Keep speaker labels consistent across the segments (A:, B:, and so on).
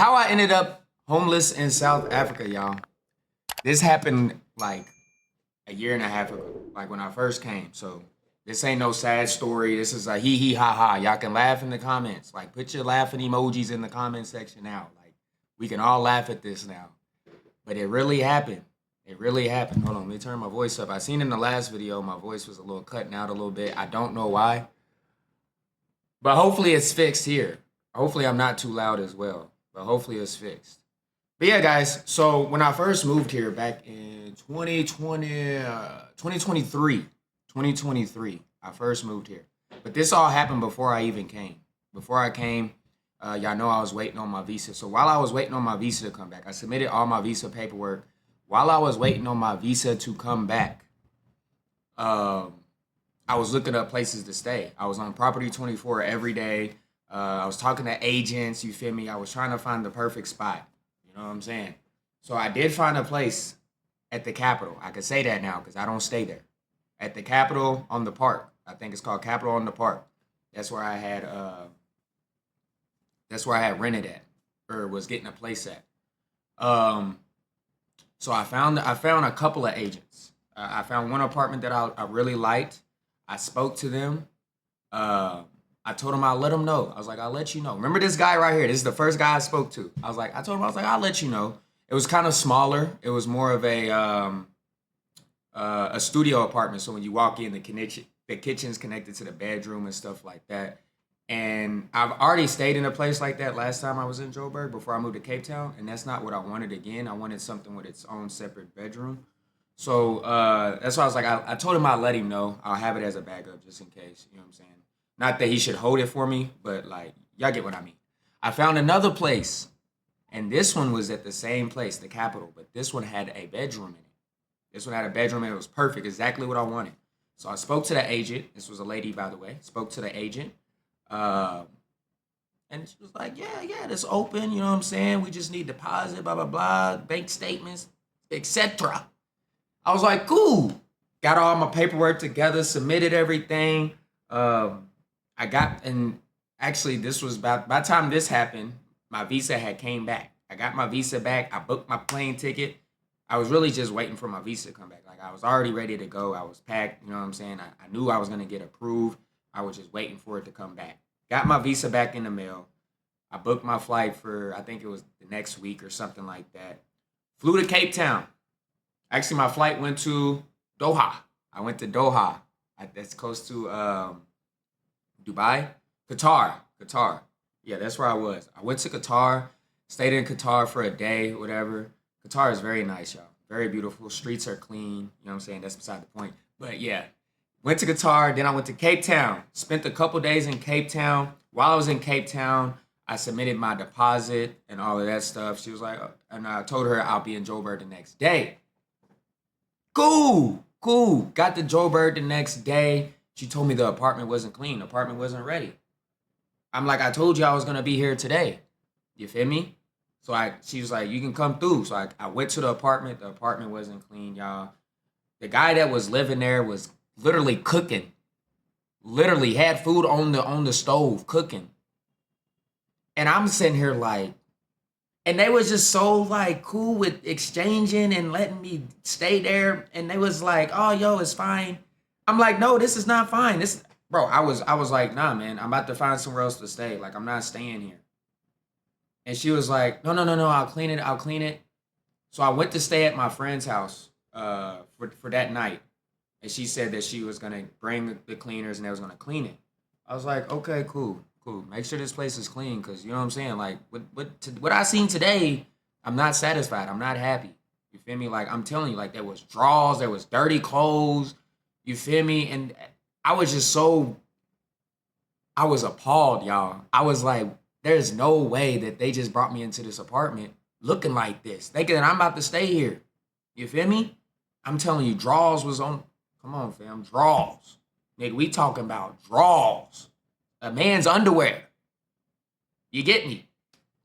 A: how I ended up homeless in South Africa, y'all. This happened like a year and a half ago, like when I first came. So this ain't no sad story. This is a hee hee ha ha. Y'all can laugh in the comments. Like put your laughing emojis in the comment section now. Like we can all laugh at this now. But it really happened. It really happened. Hold on, let me turn my voice up. I seen in the last video my voice was a little cutting out a little bit. I don't know why. But hopefully it's fixed here. Hopefully I'm not too loud as well. But hopefully it's fixed. But yeah, guys. So when I first moved here back in 2023, I first moved here. But this all happened before I even came. Before I came, y'all know I was waiting on my visa. So while I was waiting on my visa to come back, I submitted all my visa paperwork. While I was waiting on my visa to come back, I was looking up places to stay. I was on Property 24 every day. I was talking to agents, you feel me? I was trying to find the perfect spot. You know what I'm saying? So I did find a place at the Capitol. I could say that now because I don't stay there. At the Capitol on the Park. I think it's called Capitol on the Park. That's where I had rented at or was getting a place at. So I found a couple of agents. I found one apartment that I really liked. I spoke to them. I told him I'll let them know. I was like, I'll let you know. Remember this guy right here? This is the first guy I spoke to. I told him, I'll let you know. It was kind of smaller. It was more of a studio apartment. So when you walk in, the kitchen's connected to the bedroom and stuff like that. And I've already stayed in a place like that last time I was in Joburg before I moved to Cape Town. And that's not what I wanted again. I wanted something with its own separate bedroom. So that's why I was like, I told him I'll let him know. I'll have it as a backup just in case. You know what I'm saying? Not that he should hold it for me, but like, y'all get what I mean. I found another place. And this one was at the same place, the Capitol. But this one had a bedroom in it. This one had a bedroom and it was perfect. Exactly what I wanted. So I spoke to the agent. This was a lady, by the way. Spoke to the agent. And she was like, yeah, that's open. You know what I'm saying? We just need deposit, blah, blah, blah, bank statements, etc. I was like, cool. Got all my paperwork together, submitted everything. And actually this was by the time this happened, my visa had came back. I got my visa back. I booked my plane ticket. I was really just waiting for my visa to come back. Like I was already ready to go. I was packed, you know what I'm saying? I knew I was going to get approved. I was just waiting for it to come back. Got my visa back in the mail. I booked my flight for, I think it was the next week or something like that. Flew to Cape Town. Actually, my flight went to Doha. I went to Doha. That's close to Dubai. Qatar. Yeah, that's where I was. I went to Qatar, stayed in Qatar for a day, whatever. Qatar is very nice, y'all. Very beautiful. Streets are clean. You know what I'm saying? That's beside the point. But yeah, went to Qatar. Then I went to Cape Town. Spent a couple days in Cape Town. While I was in Cape Town, I submitted my deposit and all of that stuff. She was like, and I told her I'll be in Joburg the next day. Cool. Got to Joburg the next day. She told me the apartment wasn't clean. The apartment wasn't ready. I'm like, I told you I was going to be here today. You feel me? So she was like, you can come through. So I went to the apartment. The apartment wasn't clean, y'all. The guy that was living there was literally cooking. Literally had food on the stove cooking. And I'm sitting here like, and they was just so like cool with exchanging and letting me stay there. And they was like, oh, yo, it's fine. I'm like, no, this is not fine. Bro, I was like, nah, man, I'm about to find somewhere else to stay. Like, I'm not staying here. And she was like, no, I'll clean it. So I went to stay at my friend's house for that night. And she said that she was going to bring the cleaners and they was going to clean it. I was like, okay, cool. Make sure this place is clean because, you know what I'm saying? Like, what I seen today, I'm not satisfied. I'm not happy. You feel me? Like, I'm telling you, like, there was drawers, there was dirty clothes. You feel me? And I was appalled, y'all. I was like, there's no way that they just brought me into this apartment looking like this. Thinking that I'm about to stay here. You feel me? I'm telling you, drawers was on. Come on, fam. Drawers. Nigga, we talking about drawers. A man's underwear. You get me?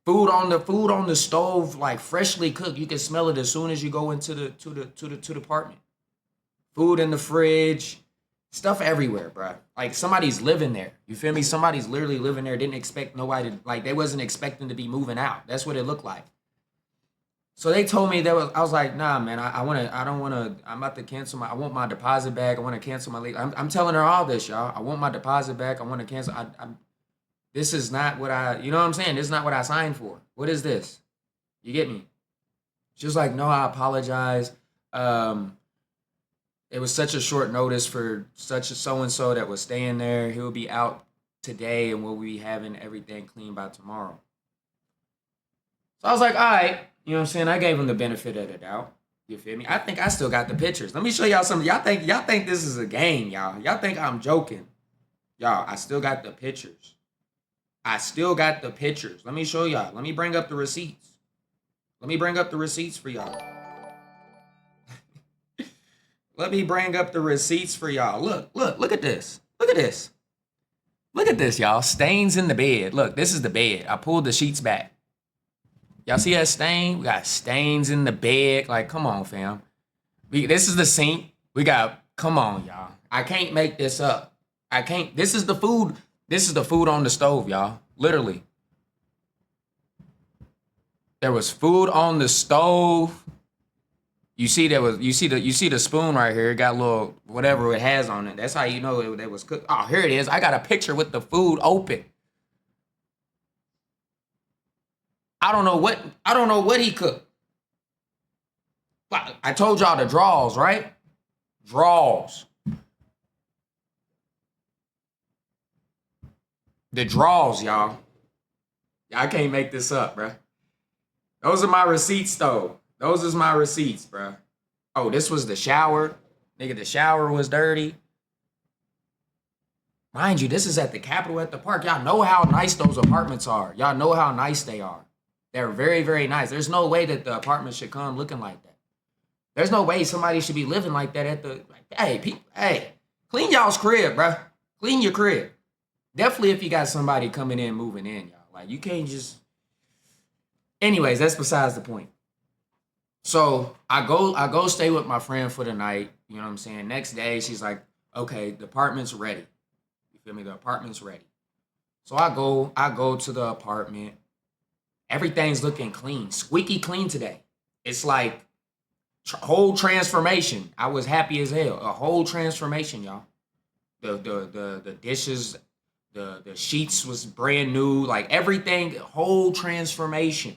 A: Food on the stove, like freshly cooked. You can smell it as soon as you go into the apartment. Food in the fridge. Stuff everywhere, bro. Like somebody's living there. You feel me? Somebody's literally living there. Didn't expect nobody to, like they wasn't expecting to be moving out. That's what it looked like. So they told me I was like, nah, man, I don't wanna, I'm about to cancel I want my deposit back. I want to cancel my lease. I'm telling her all this, y'all. I want my deposit back. I want to cancel. This is not what you know what I'm saying? This is not what I signed for. What is this? You get me? She was like, no, I apologize. Um, it was such a short notice for such a so-and-so that was staying there. He'll be out today and we'll be having everything clean by tomorrow. So I was like, all right, you know what I'm saying? I gave him the benefit of the doubt. You feel me? I think I still got the pictures. Let me show y'all something. Y'all think this is a game, y'all. Y'all think I'm joking. Y'all, I still got the pictures. I still got the pictures. Let me show y'all. Let me bring up the receipts. Let me bring up the receipts for y'all. Let me bring up the receipts for y'all. Look at this. Look at this. Look at this, y'all. Stains in the bed. Look, this is the bed. I pulled the sheets back. Y'all see that stain? We got stains in the bed. Like, come on, fam. This is the sink. We got, come on, y'all. I can't make this up. I can't. This is the food. This is the food on the stove, y'all. Literally. There was food on the stove. You see the spoon right here. It got a little whatever it has on it. That's how you know it was cooked. Oh, here it is. I got a picture with the food open. I don't know what he cooked. I told y'all the draws, right? Draws. The draws, y'all. I can't make this up, bruh. Those are my receipts, though. Those is my receipts, bruh. Oh, this was the shower. Nigga, the shower was dirty. Mind you, this is at the Capitol at the park. Y'all know how nice those apartments are. Y'all know how nice they are. They're very, very nice. There's no way that the apartment should come looking like that. There's no way somebody should be living like that at the, hey, people, hey, clean y'all's crib, bruh. Clean your crib. Definitely if you got somebody coming in, moving in, y'all. Like, you can't just, anyways, that's besides the point. So I go stay with my friend for the night. You know what I'm saying? Next day, she's like, okay, the apartment's ready. You feel me? The apartment's ready. So I go to the apartment. Everything's looking clean, squeaky clean today. It's like whole transformation. I was happy as hell. A whole transformation, y'all. The dishes, the sheets was brand new. Like everything, whole transformation.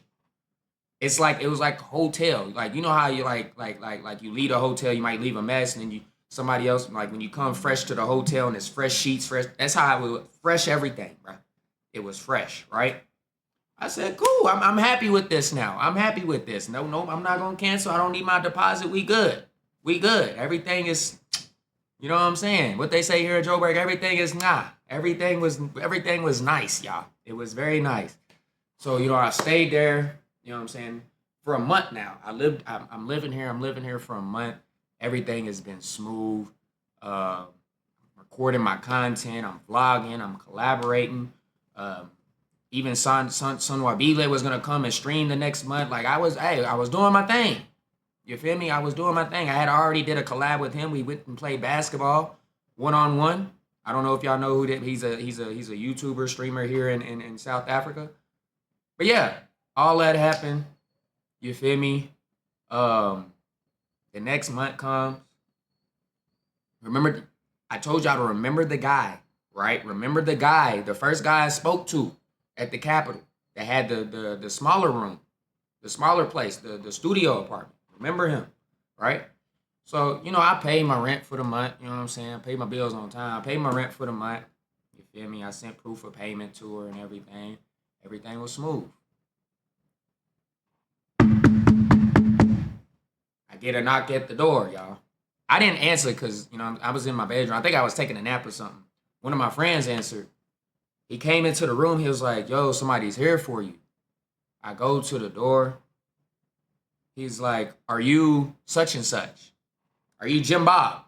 A: It's like it was like a hotel. Like you know how you like you leave a hotel, you might leave a mess, and then somebody else like when you come fresh to the hotel and it's fresh sheets, fresh. That's how it was fresh everything, bro. It was fresh, right? I said, cool. I'm happy with this now. I'm happy with this. No, I'm not gonna cancel. I don't need my deposit. We good. We good. Everything is, you know what I'm saying? What they say here at Joburg, everything is nah. Everything was nice, y'all. It was very nice. So, you know, I stayed there, you know what I'm saying, for a month now. I'm living here. I'm living here for a month. Everything has been smooth. Recording my content. I'm vlogging. I'm collaborating. Even Wabile was gonna come and stream the next month. Like I was doing my thing. You feel me? I was doing my thing. I had already did a collab with him. We went and played basketball, 1-on-1. I don't know if y'all know who that. He's a YouTuber streamer here in South Africa. But yeah, all that happened. You feel me? The next month comes. Remember, I told y'all to remember the guy, right? Remember the guy, the first guy I spoke to at the Capitol that had the smaller room, the smaller place, the studio apartment. Remember him, right? So, you know, I paid my rent for the month. You know what I'm saying? I paid my bills on time. I paid my rent for the month. You feel me? I sent proof of payment to her and everything. Everything was smooth. I get a knock at the door, y'all. I didn't answer because, you know, I was in my bedroom. I think I was taking a nap or something. One of my friends answered. He came into the room. He was like, yo, somebody's here for you. I go to the door. He's like, are you such and such? Are you Jim Bob?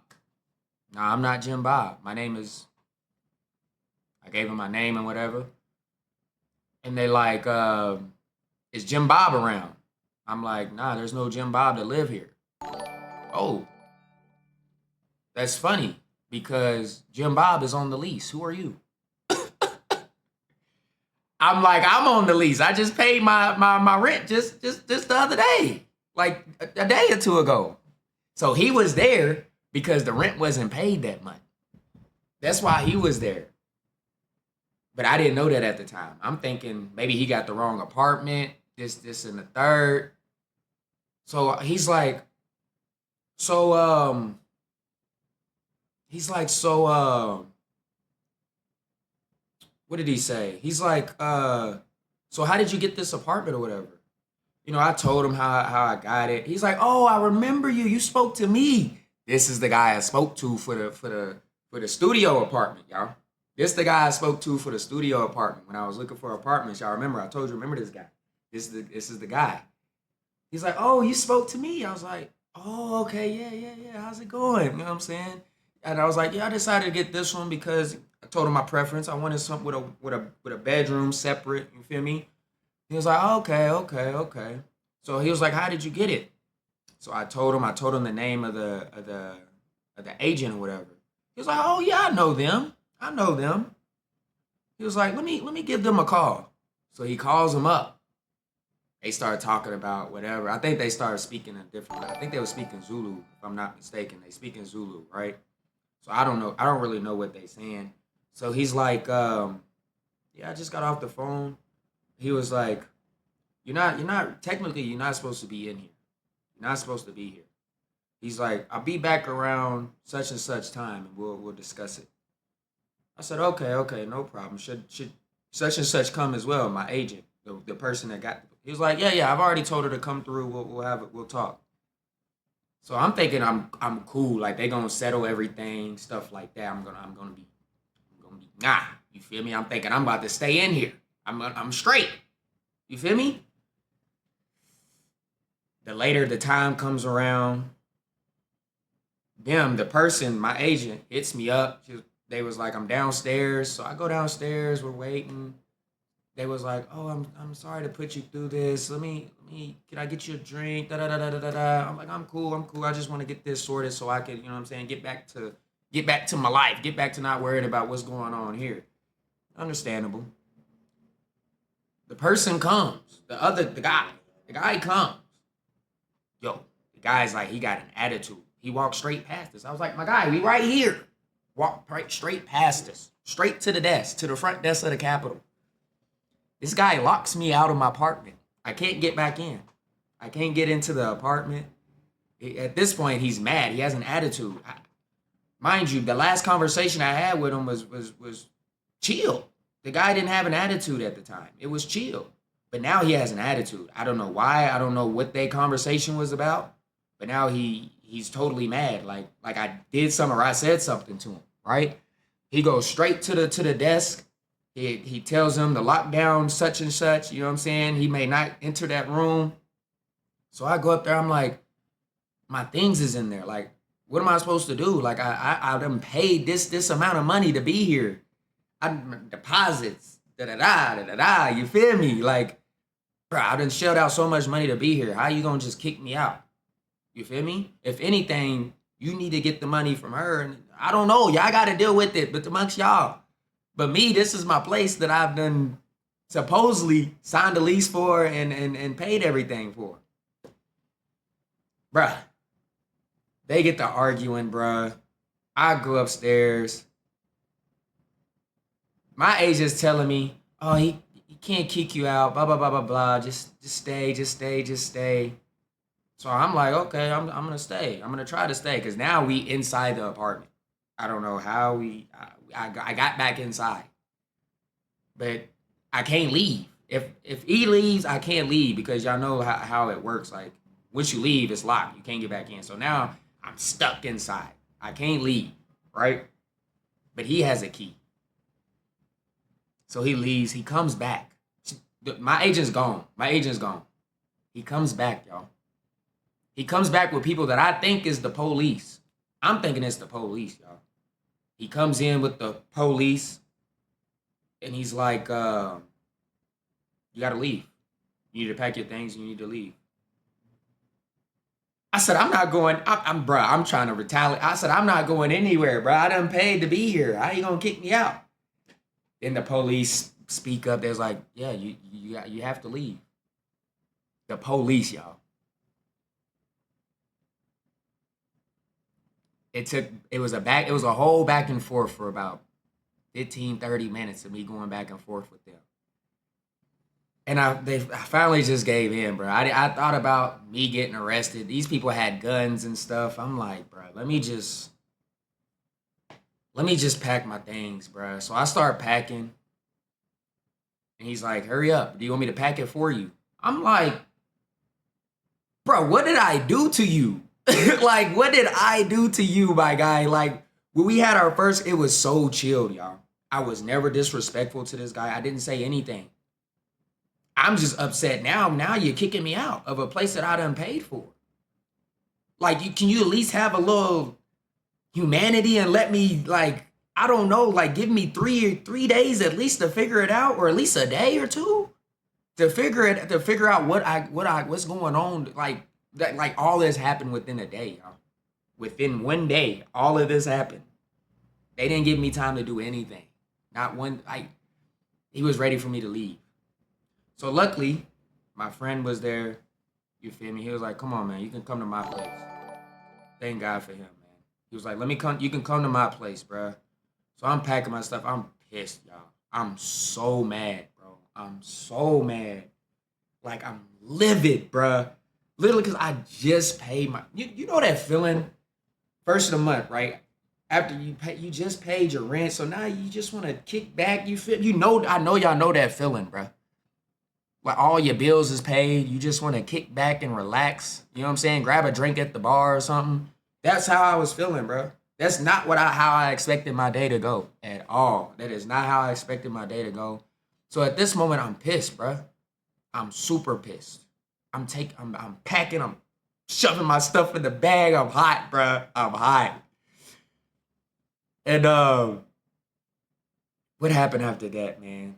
A: No, I'm not Jim Bob. My name is, I gave him my name and whatever. And they like, is Jim Bob around? I'm like, nah, there's no Jim Bob to live here. Oh, that's funny because Jim Bob is on the lease. Who are you? I'm like, I'm on the lease. I just paid my rent just the other day, like a day or two ago. So he was there because the rent wasn't paid that month. That's why he was there. But I didn't know that at the time. I'm thinking maybe he got the wrong apartment, this, and the third. So so, he's like, so, what did he say? He's like, so how did you get this apartment or whatever? I told him how I got it. He's like, oh, I remember you. You spoke to me. This is the guy I spoke to for the studio apartment, y'all. This the guy I spoke to for the studio apartment when I was looking for apartments. Y'all remember? I told you, remember this guy. This is the guy. He's like, oh, you spoke to me. I was like, oh, okay, yeah. How's it going? You know what I'm saying? And I was like, yeah, I decided to get this one because I told him my preference. I wanted something with a bedroom separate. You feel me? He was like, okay. So he was like, how did you get it? So I told him the name of the agent or whatever. He was like, oh yeah, I know them. He was like, let me give them a call. So he calls them up. They started talking about whatever. I think they started speaking a different. I think they were speaking Zulu, if I'm not mistaken. They speak in Zulu, right? So I don't know. I don't really know what they saying. So he's like, yeah, I just got off the phone. He was like, technically, you're not supposed to be in here. You're not supposed to be here. He's like, I'll be back around such and such time and we'll discuss it. I said, okay, no problem. Should such and such come as well, my agent, the person that got. He was like, yeah, I've already told her to come through. We'll have it. We'll talk. So I'm thinking I'm cool. Like they gonna settle everything, stuff like that. I'm gonna be nah. You feel me? I'm thinking I'm about to stay in here. I'm straight. You feel me? The later the time comes around, the person, my agent, hits me up. They was like, I'm downstairs. So I go downstairs. We're waiting. They was like, oh, I'm sorry to put you through this. Can I get you a drink? Da da da da da da. I'm like, I'm cool. I just want to get this sorted so I can, you know what I'm saying, get back to my life, get back to not worrying about what's going on here. Understandable. The person comes. The guy comes. Yo, the guy's like, he got an attitude. He walked straight past us. I was like, my guy, we right here. Walk right straight past us. Straight to the desk, to the front desk of the Capitol. This guy locks me out of my apartment. I can't get back in. I can't get into the apartment. At this point, he's mad. He has an attitude. Mind you, the last conversation I had with him was chill. The guy didn't have an attitude at the time. It was chill. But now he has an attitude. I don't know why. I don't know what their conversation was about. But now he's totally mad. Like I did something or I said something to him, right? He goes straight to the desk. He tells him to lock down such and such. You know what I'm saying? He may not enter that room. So I go up there. I'm like, my things is in there. Like, what am I supposed to do? Like, I done paid this amount of money to be here. Deposits. Da-da-da. You feel me? Like, bro, I done shelled out so much money to be here. How you gonna just kick me out? You feel me? If anything, you need to get the money from her. And I don't know. Y'all got to deal with it. But amongst y'all. But me, this is my place that I've done supposedly signed a lease for and paid everything for. Bruh. They get to arguing, bruh. I go upstairs. My agent's telling me, oh, he can't kick you out, blah, blah, blah, blah, blah. Just stay. So I'm like, okay, I'm gonna stay. I'm gonna try to stay because now we inside the apartment. I don't know how I got back inside, but I can't leave. If he leaves, I can't leave because y'all know how it works. Like once you leave, it's locked. You can't get back in. So now I'm stuck inside. I can't leave, right? But he has a key. So he leaves. He comes back. My agent's gone. He comes back, y'all. He comes back with people that I think is the police. I'm thinking it's the police, y'all. He comes in with the police, and he's like, you got to leave. You need to pack your things, and you need to leave. I said, I'm not going, bro, I'm trying to retaliate. I said, I'm not going anywhere, bro. I done paid to be here. How you gonna kick me out? Then the police speak up. There's like, yeah, you have to leave. The police, y'all. It was a whole back and forth for about 15, 30 minutes of me going back and forth with them. And I finally just gave in, bro. I thought about me getting arrested. These people had guns and stuff. I'm like, bro, let me just pack my things, bro. So I start packing, and he's like, hurry up. Do you want me to pack it for you? I'm like, bro, what did I do to you? Like, what did I do to you, my guy? Like, when we had our first, it was so chilled, y'all. I was never disrespectful to this guy. I didn't say anything. I'm just upset now. Now you're kicking me out of a place that I done paid for. Like, can you at least have a little humanity and let me, like, I don't know, like, give me 3 days at least to figure it out, or at least a day or two to figure out what's going on. Like that, like all this happened within a day, y'all. Within one day, all of this happened. They didn't give me time to do anything. Not one. Like, he was ready for me to leave. So luckily, my friend was there. You feel me? He was like, "Come on, man. You can come to my place." Thank God for him, man. He was like, "Let me come. You can come to my place, bro." So I'm packing my stuff. I'm pissed, y'all. I'm so mad, bro. I'm so mad. Like, I'm livid, bro. Literally, because I just paid my. You know that feeling? First of the month, right? After you just paid your rent, so now you just want to kick back. You feel? I know y'all know that feeling, bro. Like, all your bills is paid, you just want to kick back and relax. You know what I'm saying? Grab a drink at the bar or something. That's how I was feeling, bro. That's not how I expected my day to go at all. That is not how I expected my day to go. So at this moment, I'm pissed, bro. I'm super pissed. I'm packing. I'm shoving my stuff in the bag. I'm hot, bro. I'm hot. And what happened after that, man?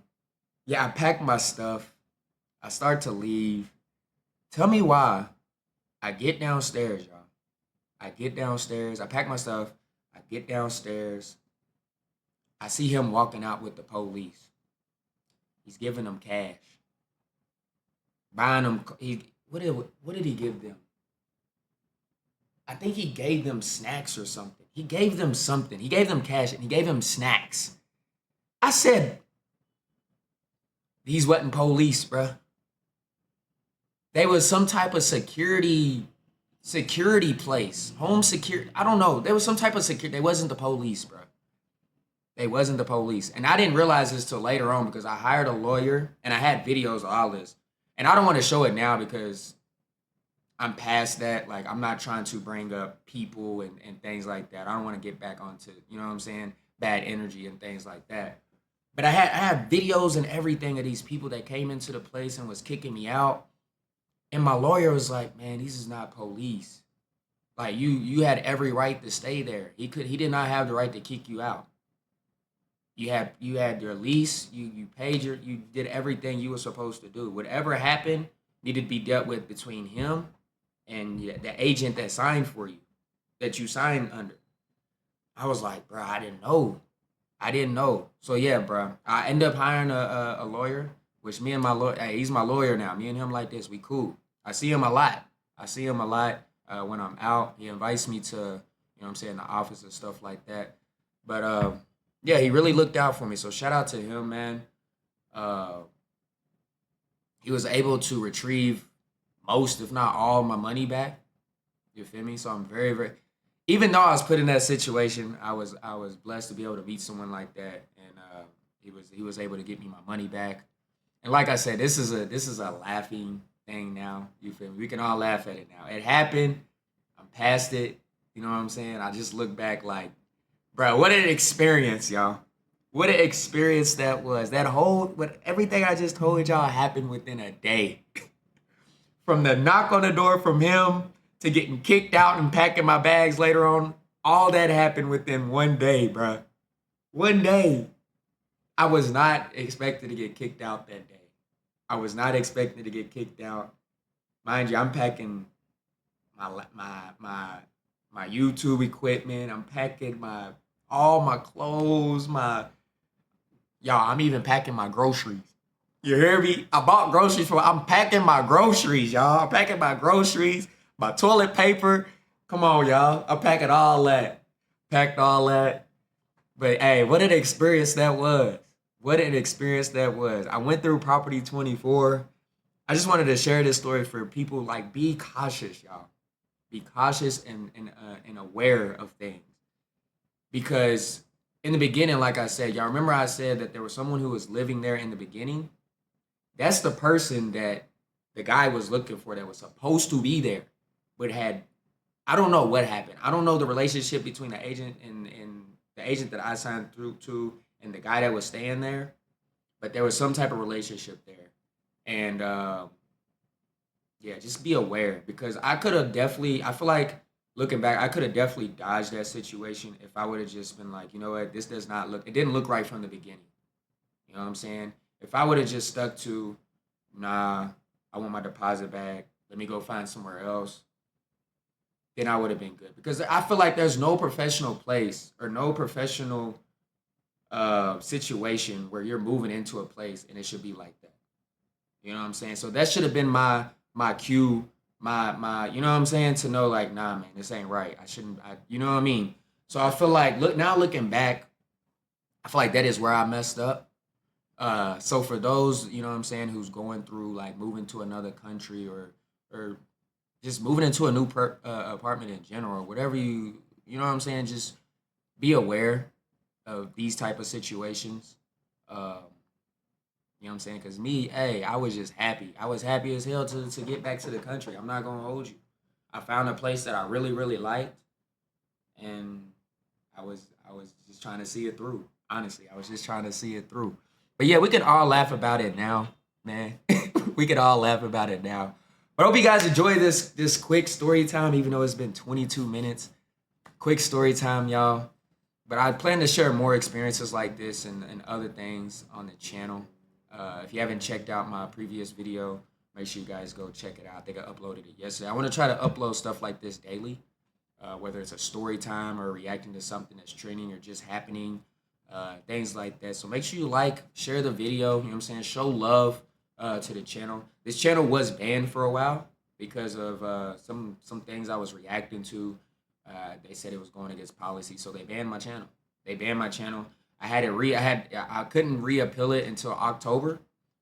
A: Yeah, I packed my stuff. I start to leave. Tell me why. I get downstairs, y'all. I get downstairs. I pack my stuff. I get downstairs. I see him walking out with the police. He's giving them cash, buying them. What did he give them? I think he gave them snacks or something. He gave them something. He gave them cash and he gave them snacks. I said, these wasn't police, bruh. They was some type of security place, home security. I don't know. There was some type of security. They wasn't the police, bro. They wasn't the police. And I didn't realize this till later on because I hired a lawyer and I had videos of all this. And I don't want to show it now because I'm past that. Like, I'm not trying to bring up people and things like that. I don't want to get back onto, you know what I'm saying, bad energy and things like that. But I had videos and everything of these people that came into the place and was kicking me out. And my lawyer was like, man, these is not police. Like, you had every right to stay there. He did not have the right to kick you out. You had your lease, you paid you did everything you were supposed to do. Whatever happened needed to be dealt with between him and the agent that signed for you, that you signed under. I was like, bro, I didn't know. I didn't know. So yeah, bro. I end up hiring a lawyer, which me and my lawyer, hey, he's my lawyer now. Me and him like this, we cool. I see him a lot. When I'm out. He invites me to, you know what I'm saying, the office and stuff like that. But yeah, he really looked out for me. So shout out to him, man. Uh, he was able to retrieve most, if not all, my money back. You feel me? So I'm very, very. Even though I was put in that situation, I was blessed to be able to meet someone like that, and he was able to get me my money back. And like I said, this is a laughing thing now. You feel me? We can all laugh at it now. It happened. I'm past it. You know what I'm saying? I just look back like, bro, what an experience, y'all. What an experience that was. Everything I just told y'all happened within a day. From the knock on the door from him to getting kicked out and packing my bags later on, all that happened within one day, bro. One day. I was not expected to get kicked out that day. I was not expecting to get kicked out. Mind you, I'm packing my YouTube equipment. I'm packing all my clothes, y'all. I'm even packing my groceries. You hear me? I bought groceries I'm packing my groceries, y'all. I'm packing my groceries, my toilet paper. Come on, y'all. I'm packing all that. Packed all that. But hey, what an experience that was. What an experience that was. I went through Property 24. I just wanted to share this story for people. Like, be cautious, y'all. Be cautious and aware of things. Because in the beginning, like I said, y'all remember I said that there was someone who was living there in the beginning? That's the person that the guy was looking for that was supposed to be there, but I don't know what happened. I don't know the relationship between the agent and the agent that I signed through to and the guy that was staying there, but there was some type of relationship there. And yeah, just be aware because I feel like looking back, I could have definitely dodged that situation if I would have just been like, you know what, it didn't look right from the beginning. You know what I'm saying? If I would have just stuck to, nah, I want my deposit back, let me go find somewhere else, then I would have been good. Because I feel like there's no professional place or no professional situation where you're moving into a place and it should be like that. You know what I'm saying? So that should have been my cue, my you know what I'm saying, to know like, nah, man, this ain't right. You know what I mean? So I feel like looking back, I feel like that is where I messed up. So for those, you know what I'm saying, who's going through like moving to another country or just moving into a new apartment in general, whatever you know what I'm saying, just be aware of these type of situations. Um, you know what I'm saying? Because me, hey, I was just happy. I was happy as hell to get back to the country. I'm not gonna hold you. I found a place that I really really liked, and I was just trying to see it through. Honestly, I was just trying to see it through. But yeah, we can all laugh about it now, man. We could all laugh about it now. But I hope you guys enjoy this quick story time, even though it's been 22 minutes. Quick story time, y'all. But I plan to share more experiences like this and other things on the channel. If you haven't checked out my previous video, make sure you guys go check it out. I think I uploaded it yesterday. I want to try to upload stuff like this daily, whether it's a story time or reacting to something that's trending or just happening, things like that. So make sure you like, share the video, you know what I'm saying? Show love to the channel. This channel was banned for a while because of some things I was reacting to. They said it was going against policy, so they banned my channel. I couldn't reappeal it until October,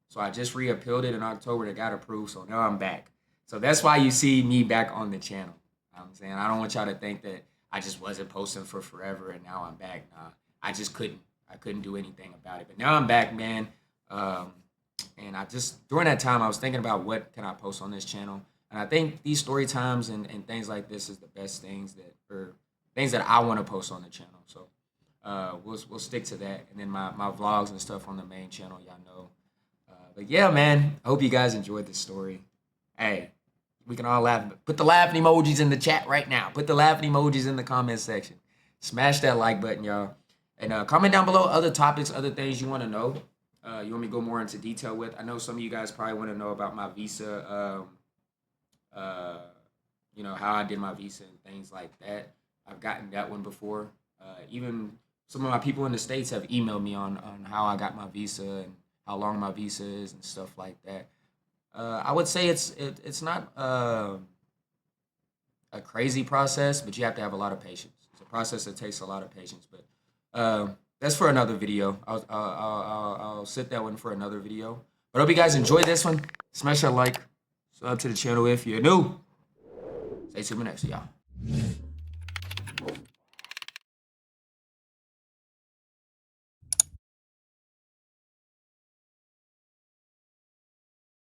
A: so I just reappealed it in October. That got approved, so now I'm back. So that's why you see me back on the channel. You know what I'm saying, I don't want y'all to think that I just wasn't posting for forever and now I'm back. Nah, I just couldn't. I couldn't do anything about it, but now I'm back, man. And I just during that time I was thinking about what can I post on this channel, and I think these story times and things like this is the best things that I want to post on the channel. So we'll stick to that, and then my vlogs and stuff on the main channel, y'all know. But yeah, man, I hope you guys enjoyed this story. Hey, we can all laugh. Put the laughing emojis in the chat right now. Put the laughing emojis in the comment section. Smash that like button, y'all. And comment down below other topics, other things you want to know. You want me to go more into detail with. I know some of you guys probably want to know about my visa, how I did my visa and things like that. I've gotten that one before. Even some of my people in the States have emailed me on how I got my visa and how long my visa is and stuff like that. I would say it's not a crazy process, but you have to have a lot of patience. It's a process that takes a lot of patience, but that's for another video. I'll set that one for another video. But I hope you guys enjoyed this one. Smash that like, sub to the channel if you're new. Stay tuned for next, y'all.